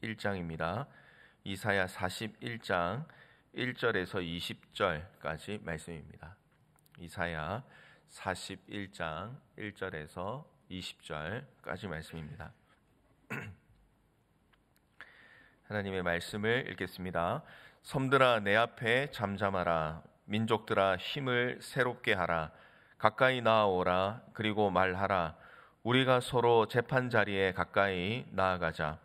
41장입니다. 이사야 41장 1절에서 20절까지 말씀입니다. 이사야 41장 1절에서 20절까지 말씀입니다. 하나님의 말씀을 읽겠습니다. 섬들아 내 앞에 잠잠하라. 민족들아 힘을 새롭게 하라. 가까이 나아오라. 그리고 말하라. 우리가 서로 재판 자리에 가까이 나아가자.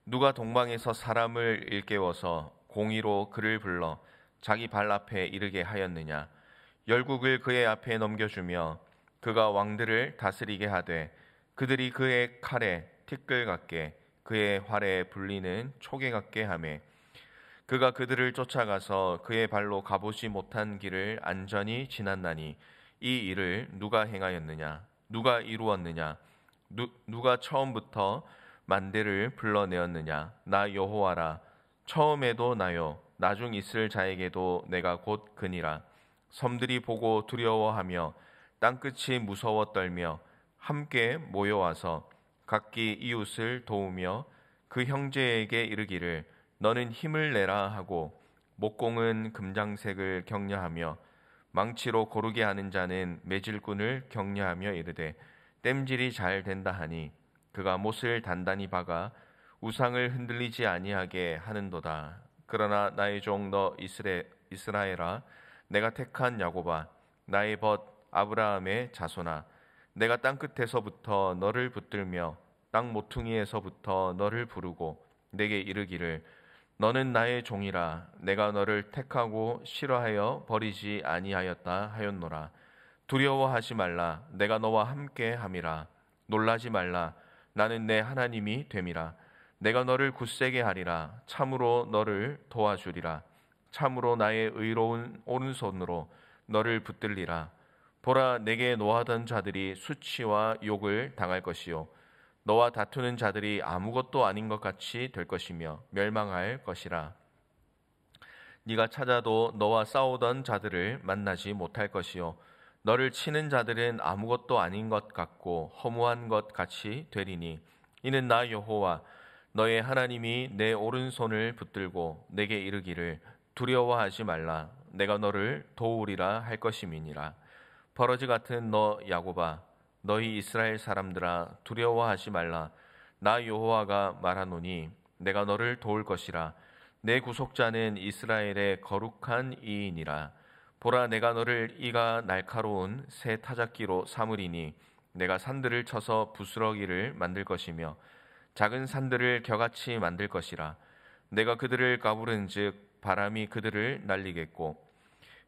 누가 동방에서 사람을 일깨워서 공의로 그를 불러 자기 발 앞에 이르게 하였느냐. 열국을 그의 앞에 넘겨주며 그가 왕들을 다스리게 하되 그들이 그의 칼에 티끌 같게 그의 활에 불리는 초계 같게 하매 그가 그들을 쫓아가서 그의 발로 가보지 못한 길을 안전히 지났나니 이 일을 누가 행하였느냐. 누가 이루었느냐. 누가 처음부터 만대를 불러내었느냐. 나 여호와라. 처음에도 나요 나중 있을 자에게도 내가 곧 그니라. 섬들이 보고 두려워하며 땅끝이 무서워 떨며 함께 모여와서 각기 이웃을 도우며 그 형제에게 이르기를 너는 힘을 내라 하고 목공은 금장색을 격려하며 망치로 고르게 하는 자는 매질꾼을 격려하며 이르되 땜질이 잘 된다 하니 그가 못을 단단히 박아 우상을 흔들리지 아니하게 하는도다. 그러나 나의 종 너 이스라엘아 내가 택한 야곱아 나의 벗 아브라함의 자손아 내가 땅끝에서부터 너를 붙들며 땅 모퉁이에서부터 너를 부르고 내게 이르기를 너는 나의 종이라. 내가 너를 택하고 싫어하여 버리지 아니하였다 하였노라. 두려워하지 말라. 내가 너와 함께 함이라. 놀라지 말라. 나는 내 하나님이 됨이라. 내가 너를 굳세게 하리라. 참으로 너를 도와주리라. 참으로 나의 의로운 오른손으로 너를 붙들리라. 보라 내게 노하던 자들이 수치와 욕을 당할 것이요 너와 다투는 자들이 아무것도 아닌 것 같이 될 것이며 멸망할 것이라. 네가 찾아도 너와 싸우던 자들을 만나지 못할 것이요 너를 치는 자들은 아무것도 아닌 것 같고 허무한 것 같이 되리니 이는 나 여호와 너의 하나님이 내 오른손을 붙들고 내게 이르기를 두려워하지 말라. 내가 너를 도우리라 할 것임이니라. 버러지 같은 너 야곱아 너희 이스라엘 사람들아 두려워하지 말라. 나 여호와가 말하노니 내가 너를 도울 것이라. 내 구속자는 이스라엘의 거룩한 이인이라. 보라 내가 너를 이가 날카로운 새 타작기로 삼으리니 내가 산들을 쳐서 부스러기를 만들 것이며 작은 산들을 겨같이 만들 것이라. 내가 그들을 까부른즉 바람이 그들을 날리겠고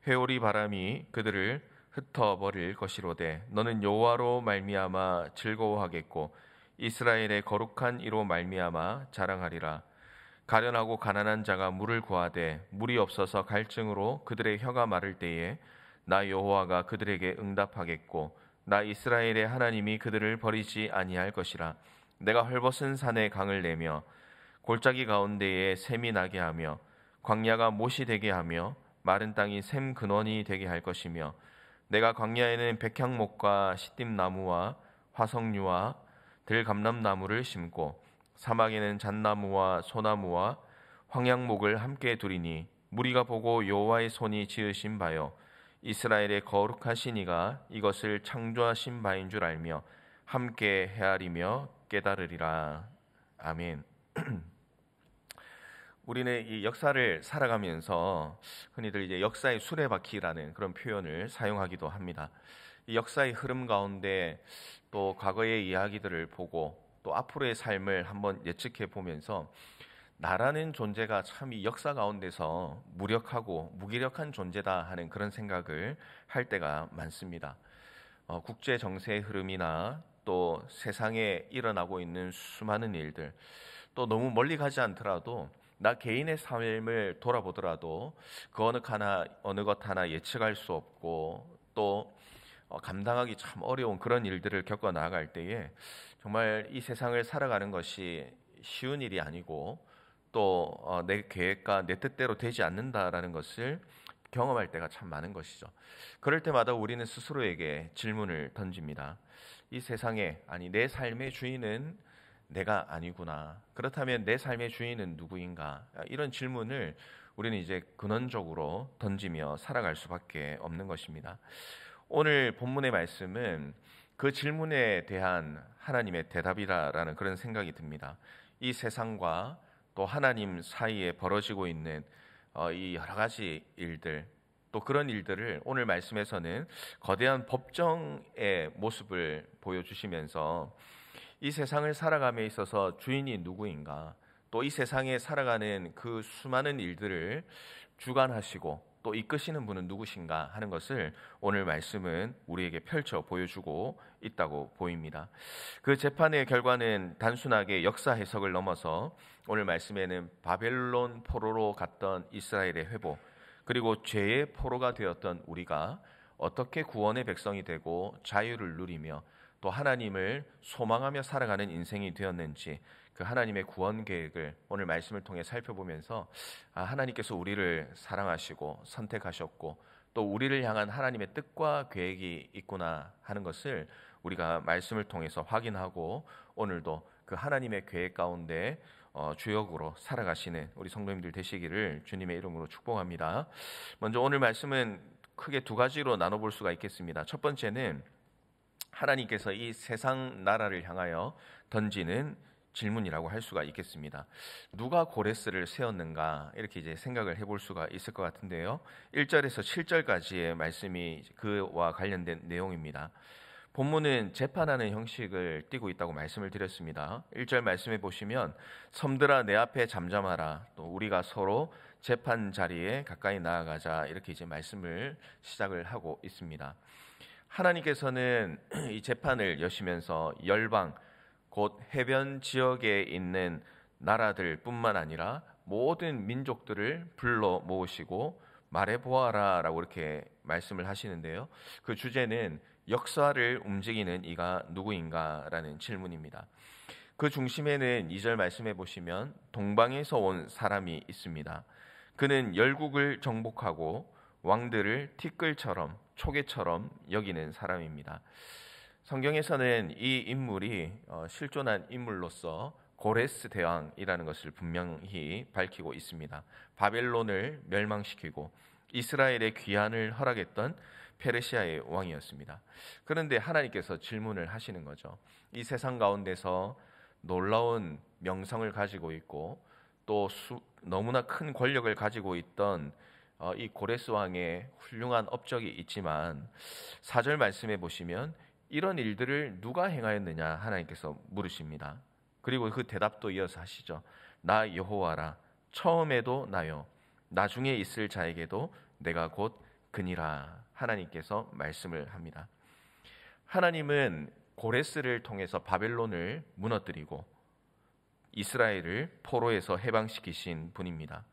회오리 바람이 그들을 흩어버릴 것이로되 너는 여호와로 말미암아 즐거워하겠고 이스라엘의 거룩한 이로 말미암아 자랑하리라. 가련하고 가난한 자가 물을 구하되 물이 없어서 갈증으로 그들의 혀가 마를 때에 나 여호와가 그들에게 응답하겠고 나 이스라엘의 하나님이 그들을 버리지 아니할 것이라. 내가 헐벗은 산에 강을 내며 골짜기 가운데에 샘이 나게 하며 광야가 못이 되게 하며 마른 땅이 샘 근원이 되게 할 것이며 내가 광야에는 백향목과 시띠나무와 화석류와 들감람나무를 심고 사막에는 잣나무와 소나무와 황양목을 함께 두리니 무리가 보고 여호와의 손이 지으신 바요 이스라엘의 거룩하신 이가 이것을 창조하신 바인 줄 알며 함께 헤아리며 깨달으리라. 아멘. 우리는 이 역사를 살아가면서 흔히들 이제 역사의 수레바퀴라는 그런 표현을 사용하기도 합니다. 이 역사의 흐름 가운데 또 과거의 이야기들을 보고 또 앞으로의 삶을 한번 예측해 보면서 나라는 존재가 참 이 역사 가운데서 무력하고 무기력한 존재다 하는 그런 생각을 할 때가 많습니다. 국제 정세의 흐름이나 또 세상에 일어나고 있는 수많은 일들 또 너무 멀리 가지 않더라도 나 개인의 삶을 돌아보더라도 그 어느 것 하나 예측할 수 없고 또 감당하기 참 어려운 그런 일들을 겪어 나아갈 때에 정말 이 세상을 살아가는 것이 쉬운 일이 아니고 또 내 계획과 내 뜻대로 되지 않는다라는 것을 경험할 때가 참 많은 것이죠. 그럴 때마다 우리는 스스로에게 질문을 던집니다. 이 세상에, 아니 내 삶의 주인은 내가 아니구나. 그렇다면 내 삶의 주인은 누구인가? 이런 질문을 우리는 이제 근원적으로 던지며 살아갈 수밖에 없는 것입니다. 오늘 본문의 말씀은 그 질문에 대한 하나님의 대답이라는 그런 생각이 듭니다. 이 세상과 또 하나님 사이에 벌어지고 있는 이 여러 가지 일들, 또 그런 일들을 오늘 말씀에서는 거대한 법정의 모습을 보여주시면서 이 세상을 살아감에 있어서 주인이 누구인가, 또 이 세상에 살아가는 그 수많은 일들을 주관하시고 또 이끄시는 분은 누구신가 하는 것을 오늘 말씀은 우리에게 펼쳐 보여주고 있다고 보입니다. 그 재판의 결과는 단순하게 역사 해석을 넘어서 오늘 말씀에는 바벨론 포로로 갔던 이스라엘의 회복, 그리고 죄의 포로가 되었던 우리가 어떻게 구원의 백성이 되고 자유를 누리며 또 하나님을 소망하며 살아가는 인생이 되었는지, 그 하나님의 구원 계획을 오늘 말씀을 통해 살펴보면서 하나님께서 우리를 사랑하시고 선택하셨고 또 우리를 향한 하나님의 뜻과 계획이 있구나 하는 것을 우리가 말씀을 통해서 확인하고 오늘도 그 하나님의 계획 가운데 주역으로 살아가시는 우리 성도님들 되시기를 주님의 이름으로 축복합니다. 먼저 오늘 말씀은 크게 두 가지로 나눠볼 수가 있겠습니다. 첫 번째는 하나님께서 이 세상 나라를 향하여 던지는 질문이라고 할 수가 있겠습니다. 누가 고레스를 세웠는가, 이렇게 이제 생각을 해볼 수가 있을 것 같은데요. 1절에서 7절까지의 말씀이 그와 관련된 내용입니다. 본문은 재판하는 형식을 띠고 있다고 말씀을 드렸습니다. 1절 말씀해 보시면 섬들아 내 앞에 잠잠하라, 또 우리가 서로 재판 자리에 가까이 나아가자, 이렇게 이제 말씀을 시작을 하고 있습니다. 하나님께서는 이 재판을 여시면서 열방, 곧 해변 지역에 있는 나라들 뿐만 아니라 모든 민족들을 불러 모으시고 말해보아라 라고 이렇게 말씀을 하시는데요. 그 주제는 역사를 움직이는 이가 누구인가 라는 질문입니다. 그 중심에는 2절 말씀해 보시면 동방에서 온 사람이 있습니다. 그는 열국을 정복하고 왕들을 티끌처럼 초계처럼 여기는 사람입니다. 성경에서는 이 인물이 실존한 인물로서 고레스 대왕이라는 것을 분명히 밝히고 있습니다. 바벨론을 멸망시키고 이스라엘의 귀환을 허락했던 페르시아의 왕이었습니다. 그런데 하나님께서 질문을 하시는 거죠. 이 세상 가운데서 놀라운 명성을 가지고 있고 또 너무나 큰 권력을 가지고 있던 이 고레스 왕의 훌륭한 업적이 있지만 4절 말씀해 보시면 이런 일들을 누가 행하였느냐 하나님께서 물으십니다. 그리고 그 대답도 이어서 하시죠. 나 여호와라, 처음에도 나요, 나중에 있을 자에게도 내가 곧 그니라. 하나님께서 말씀을 합니다. 하나님은 고레스를 통해서 바벨론을 무너뜨리고 이스라엘을 포로에서 해방시키신 분입니다.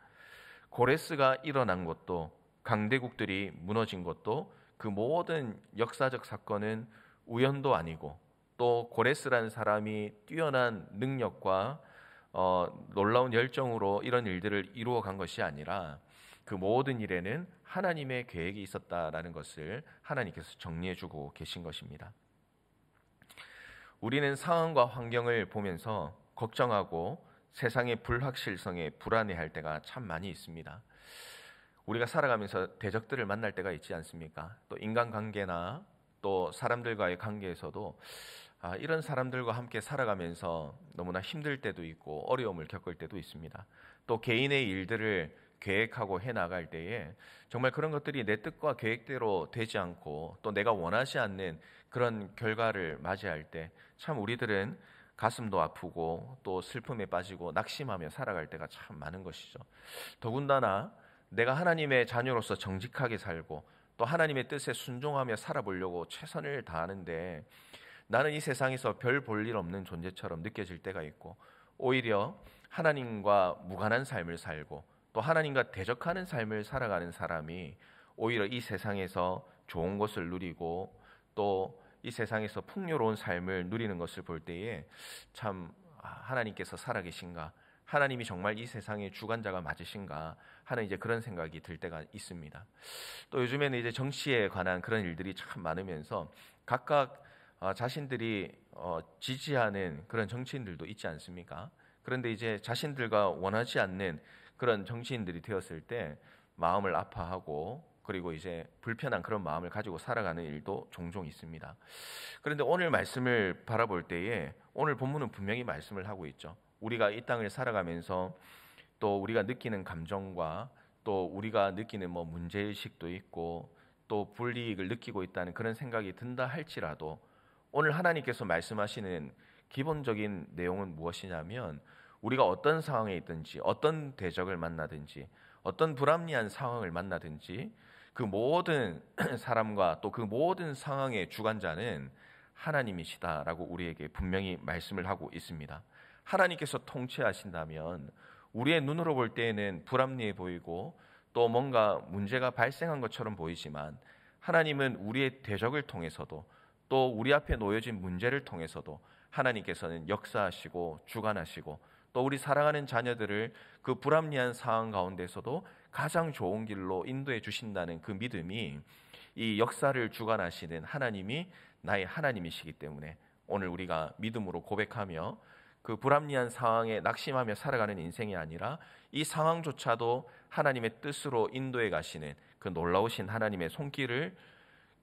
고레스가 일어난 것도, 강대국들이 무너진 것도, 그 모든 역사적 사건은 우연도 아니고 또 고레스라는 사람이 뛰어난 능력과 놀라운 열정으로 이런 일들을 이루어 간 것이 아니라 그 모든 일에는 하나님의 계획이 있었다라는 것을 하나님께서 정리해주고 계신 것입니다. 우리는 상황과 환경을 보면서 걱정하고 세상의 불확실성에 불안해할 때가 참 많이 있습니다. 우리가 살아가면서 대적들을 만날 때가 있지 않습니까? 또 인간관계나 또 사람들과의 관계에서도 이런 사람들과 함께 살아가면서 너무나 힘들 때도 있고 어려움을 겪을 때도 있습니다. 또 개인의 일들을 계획하고 해나갈 때에 정말 그런 것들이 내 뜻과 계획대로 되지 않고 또 내가 원하지 않는 그런 결과를 맞이할 때 참 우리들은 가슴도 아프고 또 슬픔에 빠지고 낙심하며 살아갈 때가 참 많은 것이죠. 더군다나 내가 하나님의 자녀로서 정직하게 살고 또 하나님의 뜻에 순종하며 살아보려고 최선을 다하는데 나는 이 세상에서 별 볼 일 없는 존재처럼 느껴질 때가 있고 오히려 하나님과 무관한 삶을 살고 또 하나님과 대적하는 삶을 살아가는 사람이 오히려 이 세상에서 좋은 것을 누리고 또 이 세상에서 풍요로운 삶을 누리는 것을 볼 때에 참 하나님께서 살아계신가, 하나님이 정말 이 세상의 주관자가 맞으신가 하는 이제 그런 생각이 들 때가 있습니다. 또 요즘에는 이제 정치에 관한 그런 일들이 참 많으면서 각각 자신들이 지지하는 그런 정치인들도 있지 않습니까? 그런데 이제 자신들과 원하지 않는 그런 정치인들이 되었을 때 마음을 아파하고 그리고 이제 불편한 그런 마음을 가지고 살아가는 일도 종종 있습니다. 그런데 오늘 말씀을 바라볼 때에 오늘 본문은 분명히 말씀을 하고 있죠. 우리가 이 땅을 살아가면서 또 우리가 느끼는 감정과 또 우리가 느끼는 문제의식도 있고 또 불이익을 느끼고 있다는 그런 생각이 든다 할지라도 오늘 하나님께서 말씀하시는 기본적인 내용은 무엇이냐면 우리가 어떤 상황에 있든지 어떤 대적을 만나든지 어떤 불합리한 상황을 만나든지 그 모든 사람과 또 그 모든 상황의 주관자는 하나님이시다라고 우리에게 분명히 말씀을 하고 있습니다. 하나님께서 통치하신다면 우리의 눈으로 볼 때에는 불합리해 보이고 또 뭔가 문제가 발생한 것처럼 보이지만 하나님은 우리의 대적을 통해서도 또 우리 앞에 놓여진 문제를 통해서도 하나님께서는 역사하시고 주관하시고 또 우리 사랑하는 자녀들을 그 불합리한 상황 가운데서도 가장 좋은 길로 인도해 주신다는 그 믿음이 이 역사를 주관하시는 하나님이 나의 하나님이시기 때문에 오늘 우리가 믿음으로 고백하며 그 불합리한 상황에 낙심하며 살아가는 인생이 아니라 이 상황조차도 하나님의 뜻으로 인도해 가시는 그 놀라우신 하나님의 손길을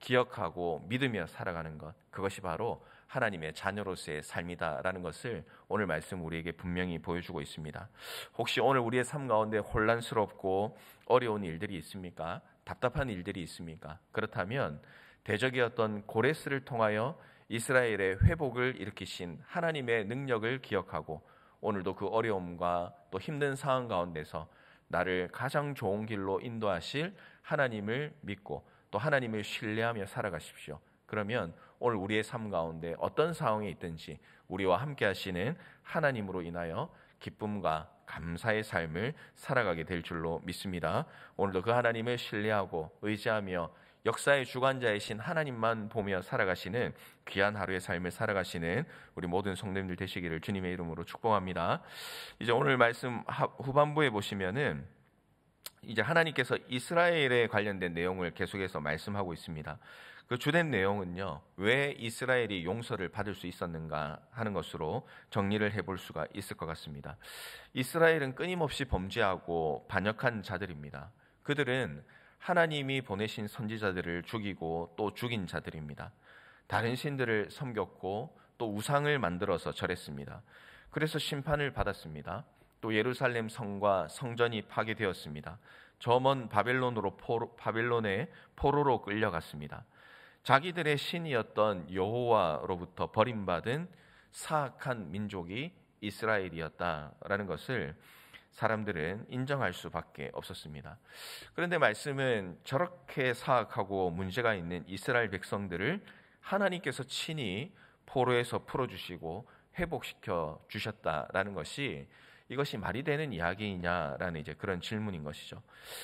기억하고 믿으며 살아가는 것, 그것이 바로 하나님의 자녀로서의 삶이다라는 것을 오늘 말씀 우리에게 분명히 보여주고 있습니다. 혹시 오늘 우리의 삶 가운데 혼란스럽고 어려운 일들이 있습니까? 답답한 일들이 있습니까? 그렇다면 대적이었던 고레스를 통하여 이스라엘의 회복을 일으키신 하나님의 능력을 기억하고 오늘도 그 어려움과 또 힘든 상황 가운데서 나를 가장 좋은 길로 인도하실 하나님을 믿고 또 하나님을 신뢰하며 살아가십시오. 그러면 오늘 우리의 삶 가운데 어떤 상황에 있든지 우리와 함께 하시는 하나님으로 인하여 기쁨과 감사의 삶을 살아가게 될 줄로 믿습니다. 오늘도 그 하나님을 신뢰하고 의지하며 역사의 주관자이신 하나님만 보며 살아가시는 귀한 하루의 삶을 살아가시는 우리 모든 성도님들 되시기를 주님의 이름으로 축복합니다. 이제 오늘 말씀 후반부에 보시면은 이제 하나님께서 이스라엘에 관련된 내용을 계속해서 말씀하고 있습니다. 그 주된 내용은요, 왜 이스라엘이 용서를 받을 수 있었는가 하는 것으로 정리를 해볼 수가 있을 것 같습니다. 이스라엘은 끊임없이 범죄하고 반역한 자들입니다. 그들은 하나님이 보내신 선지자들을 죽이고 또 죽인 자들입니다. 다른 신들을 섬겼고 또 우상을 만들어서 절했습니다. 그래서 심판을 받았습니다. 또 예루살렘 성과 성전이 파괴되었습니다. 저 먼 바벨론의 포로로 끌려갔습니다. 자기들의 신이었던 여호와로부터 버림받은 사악한 민족이 이스라엘이었다라는 것을 사람들은 인정할 수밖에 없었습니다. 그런데 말씀은 저렇게 사악하고 문제가 있는 이스라엘 백성들을 하나님께서 친히 포로에서 풀어주시고 회복시켜 주셨다라는 것이 이것이 말이 되는 이야기이냐라는 이제 그런 질문인 것이죠.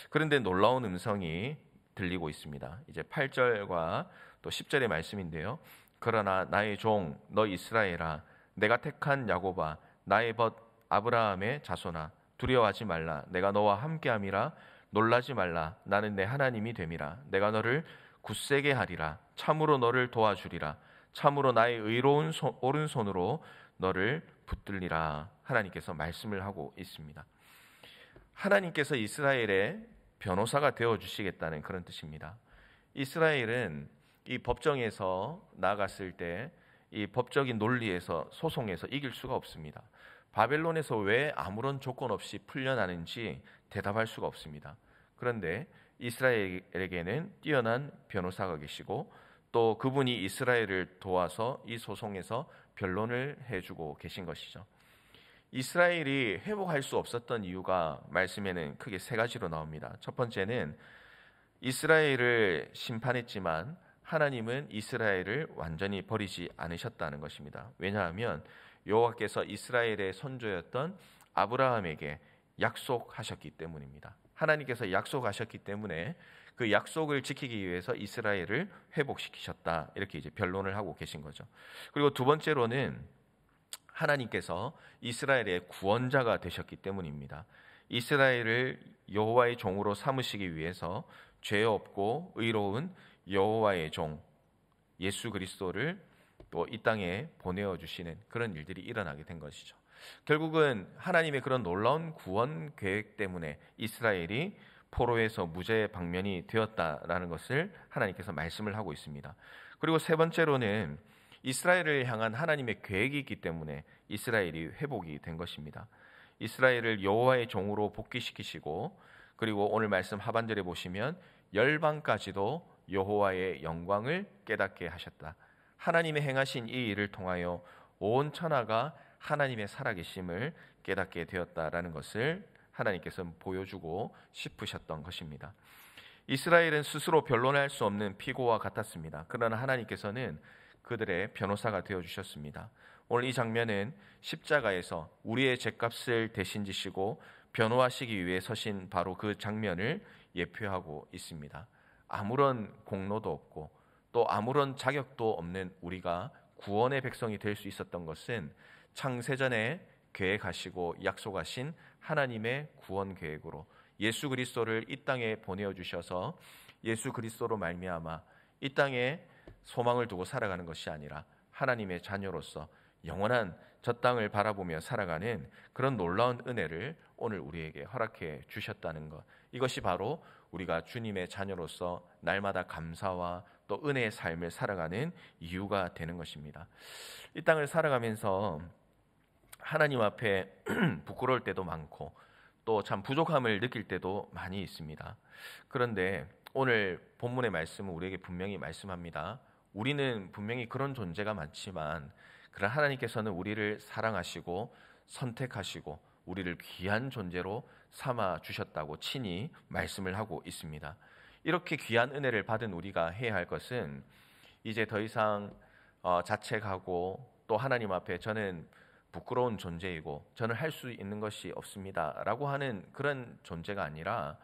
그런데 놀라운 음성이 들리고 있습니다. 이제 8절과 또 10절의 말씀인데요. 그러나 나의 종 너 이스라엘아, 내가 택한 야곱아, 나의 벗 아브라함의 자손아, 두려워하지 말라. 내가 너와 함께함이라. 놀라지 말라. 나는 내 하나님이 됨이라. 내가 너를 굳세게 하리라. 참으로 너를 도와주리라. 참으로 나의 의로운 오른손으로 너를 붙들리라. 하나님께서 말씀을 하고 있습니다. 하나님께서 이스라엘의 변호사가 되어주시겠다는 그런 뜻입니다. 이스라엘은 이 법정에서 나아갔을 때 이 법적인 논리에서 소송에서 이길 수가 없습니다. 바벨론에서 왜 아무런 조건 없이 풀려나는지 대답할 수가 없습니다. 그런데 이스라엘에게는 뛰어난 변호사가 계시고 또 그분이 이스라엘을 도와서 이 소송에서 변론을 해주고 계신 것이죠. 이스라엘이 회복할 수 없었던 이유가 말씀에는 크게 세 가지로 나옵니다. 첫 번째는 이스라엘을 심판했지만 하나님은 이스라엘을 완전히 버리지 않으셨다는 것입니다. 왜냐하면 여호와께서 이스라엘의 선조였던 아브라함에게 약속하셨기 때문입니다. 하나님께서 약속하셨기 때문에 그 약속을 지키기 위해서 이스라엘을 회복시키셨다. 이렇게 이제 변론을 하고 계신 거죠. 그리고 두 번째로는 하나님께서 이스라엘의 구원자가 되셨기 때문입니다. 이스라엘을 여호와의 종으로 삼으시기 위해서 죄 없고 의로운 여호와의 종 예수 그리스도를 또 이 땅에 보내어 주시는 그런 일들이 일어나게 된 것이죠. 결국은 하나님의 그런 놀라운 구원 계획 때문에 이스라엘이 포로에서 무죄 방면이 되었다라는 것을 하나님께서 말씀을 하고 있습니다. 그리고 세 번째로는 이스라엘을 향한 하나님의 계획이 있기 때문에 이스라엘이 회복이 된 것입니다. 이스라엘을 여호와의 종으로 복귀시키시고, 그리고 오늘 말씀 하반절에 보시면 열방까지도 여호와의 영광을 깨닫게 하셨다. 하나님의 행하신 이 일을 통하여 온 천하가 하나님의 살아계심을 깨닫게 되었다라는 것을 하나님께서 보여주고 싶으셨던 것입니다. 이스라엘은 스스로 변론할 수 없는 피고와 같았습니다. 그러나 하나님께서는 그들의 변호사가 되어주셨습니다. 오늘 이 장면은 십자가에서 우리의 죄값을 대신 지시고 변호하시기 위해 서신 바로 그 장면을 예표하고 있습니다. 아무런 공로도 없고 또 아무런 자격도 없는 우리가 구원의 백성이 될 수 있었던 것은 창세전에 계획하시고 약속하신 하나님의 구원 계획으로 예수 그리스도를 이 땅에 보내어 주셔서 예수 그리스도로 말미암아 이 땅에 소망을 두고 살아가는 것이 아니라 하나님의 자녀로서 영원한 저 땅을 바라보며 살아가는 그런 놀라운 은혜를 오늘 우리에게 허락해 주셨다는 것, 이것이 바로 우리가 주님의 자녀로서 날마다 감사와 또 은혜의 삶을 살아가는 이유가 되는 것입니다. 이 땅을 살아가면서 하나님 앞에 부끄러울 때도 많고 또 참 부족함을 느낄 때도 많이 있습니다. 그런데 오늘 본문의 말씀은 우리에게 분명히 말씀합니다. 우리는 분명히 그런 존재가 많지만 그러나 하나님께서는 우리를 사랑하시고 선택하시고 우리를 귀한 존재로 삼아 주셨다고 친히 말씀을 하고 있습니다. 이렇게 귀한 은혜를 받은 우리가 해야 할 것은 이제 더 이상 자책하고 또 하나님 앞에 저는 부끄러운 존재이고 저는 할 수 있는 것이 없습니다 라고 하는 그런 존재가 아니라,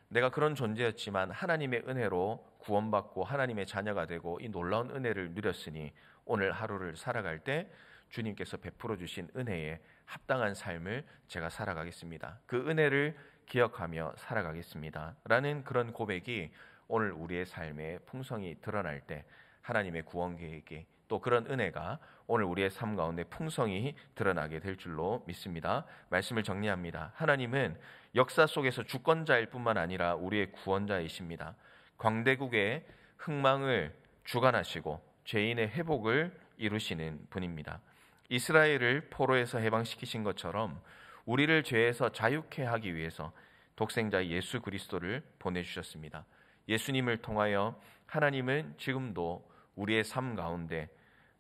내가 그런 존재였지만 하나님의 은혜로 구원받고 하나님의 자녀가 되고 이 놀라운 은혜를 누렸으니 오늘 하루를 살아갈 때 주님께서 베풀어 주신 은혜에 합당한 삶을 제가 살아가겠습니다, 그 은혜를 기억하며 살아가겠습니다 라는 그런 고백이 오늘 우리의 삶에 풍성히 드러날 때 하나님의 구원 계획이 또 그런 은혜가 오늘 우리의 삶 가운데 풍성히 드러나게 될 줄로 믿습니다. 말씀을 정리합니다. 하나님은 역사 속에서 주권자일 뿐만 아니라 우리의 구원자이십니다. 광대국의 흥망을 주관하시고 죄인의 회복을 이루시는 분입니다. 이스라엘을 포로에서 해방시키신 것처럼 우리를 죄에서 자유케 하기 위해서 독생자 예수 그리스도를 보내주셨습니다. 예수님을 통하여 하나님은 지금도 우리의 삶 가운데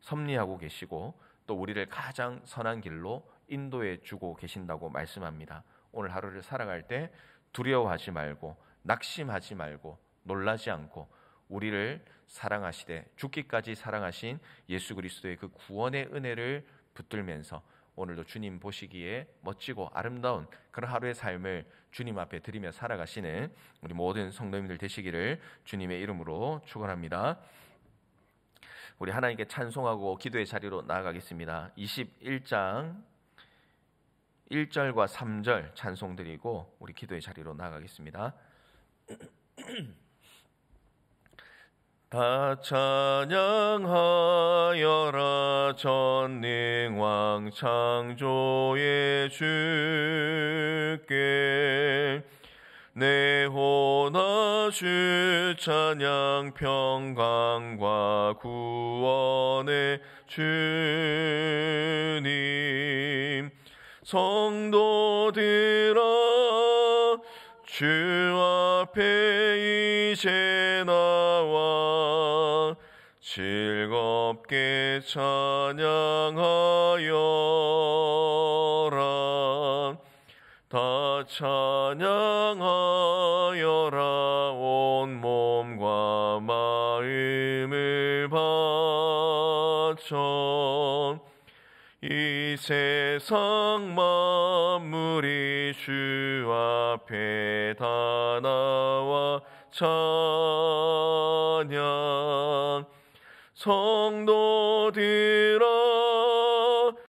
섭리하고 계시고 또 우리를 가장 선한 길로 인도해 주고 계신다고 말씀합니다. 오늘 하루를 살아갈 때 두려워하지 말고 낙심하지 말고 놀라지 않고 우리를 사랑하시되 죽기까지 사랑하신 예수 그리스도의 그 구원의 은혜를 붙들면서 오늘도 주님 보시기에 멋지고 아름다운 그런 하루의 삶을 주님 앞에 드리며 살아가시는 우리 모든 성도님들 되시기를 주님의 이름으로 축원합니다. 우리 하나님께 찬송하고 기도의 자리로 나아가겠습니다. 21장 1절과 3절 찬송 드리고 우리 기도의 자리로 나아가겠습니다. 다 찬양하여라 전능왕 창조의 주께 내 호나 주 찬양 평강과 구원의 주님 성도들아 주 앞에 이제 나와 즐겁게 찬양하여라 다 찬양하여라 온 몸과 마음을 바쳐 이 세상 만물이 주 앞에 다 나와 찬양 성도들아